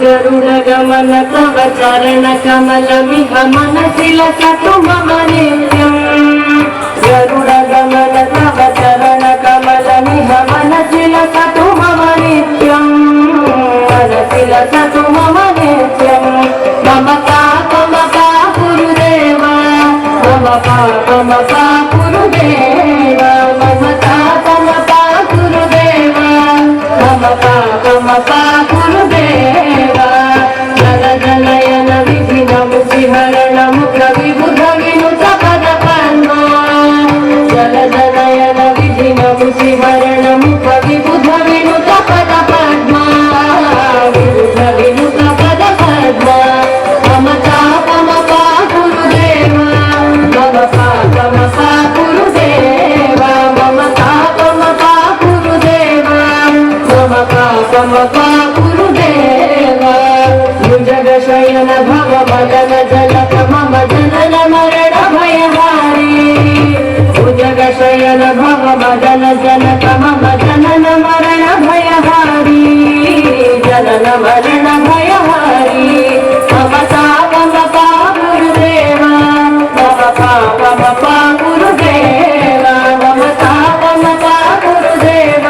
गरुडगमन तव चरणकमलमिह मनसि लसतु मम नित्यम् गरुडगमन तव चरणकमलमिह मनसि लसतु मम नित्यम् मनसि लसतु मम नित्यम् मम पापमपा गुरुदेव मम पापमपा गुरुदेव मम पापमपा गुरुदेव मम पापमपा गुरुदेव जल जलयन विधिनमुचिहरणमुख विबुध विनुत पद पद्मा जल जलयन विधिनमुचिहरणमुख विबुध विनुत पद पद्मा विबुध विनुत पद पद्मा मम पापमपा गुरुदेव मम पापमपा गुरुदेव मम पापमपा गुरुदेव मम पापमपा गुरुदेव भुजगशयन भव मदन जनक मम जनन मरण भयहारी भुजगशयन भव मदन जनक मम जनन मरण भयहारी जनन मरण भयहारी मम पापमपा गुरुदेव मम पापमपा गुरुदेव मम पापमपा गुरुदेव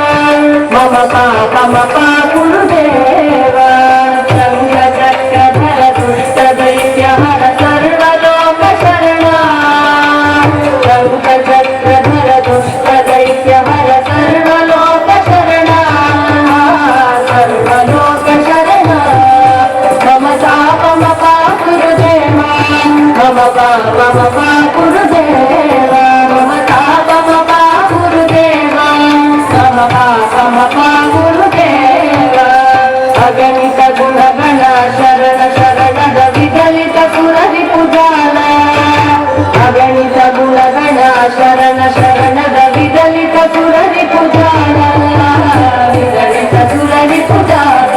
मम पापमपा गुरुदेव शङ्खचक्रधर दुष्टदैत्यहर सर्वलोक शरणा शङ्खचक्रधर दुष्टदैत्यहर सर्वलोक शरणा सर्वलोक शरणा मम पापमपा गुरुदेव मम पापमपा गुरुदेव मम पापमपा गुरुदेव मम पापमपा गुरुदेव अगणित गुणगण शरण शरणद विगलित सुररिपुजाल अगणित गुणगण शरण शरणद विगलित सुररिपुजाल विगलित सुररिपुजाल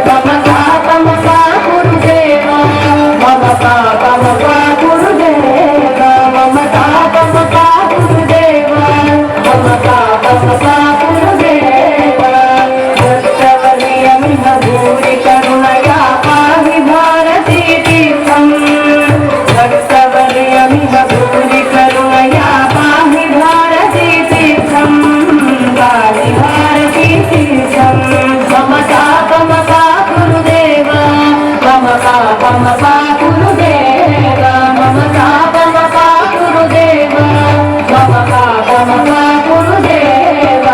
मम पापमपा गुरुदेव मम पापमपा गुरुदेव मम पापमपा गुरुदेव मम पापमपा गुरुदेव दर्शवलियमिह भूरि करुणया पाहि भारती तीर्थम् दर्शवलियमिह भूरि करुणया पाहि भारती तीर्थम् पाहि भारती तीर्थम् मम पापमपा गुरुदेव मम पापमपा गुरुदेव मम पापमपा गुरुदेव मम पापमपा गुरुदेव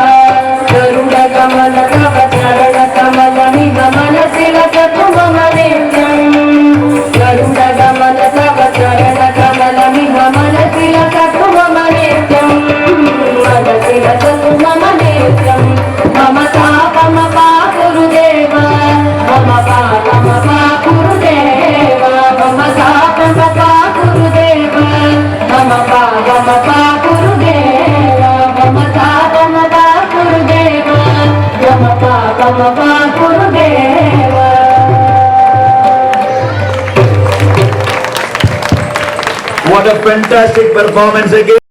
गरुडगमन तव चरणकमलमिह मनसि लसतु मम नित्यम् गरुडगमन तव चरणकमलमिह मनसि लसतु मम नित्यम् मनसि लसतु मम नित्यम् मम पापमपा गुरुदेव मम पापमपा गुरुदेव मम पापमपा गुरुदेव मम पापमपा गुरुदेव मम पापमपा गुरुदेव मम पापमपा गुरुदेव What a fantastic performance again.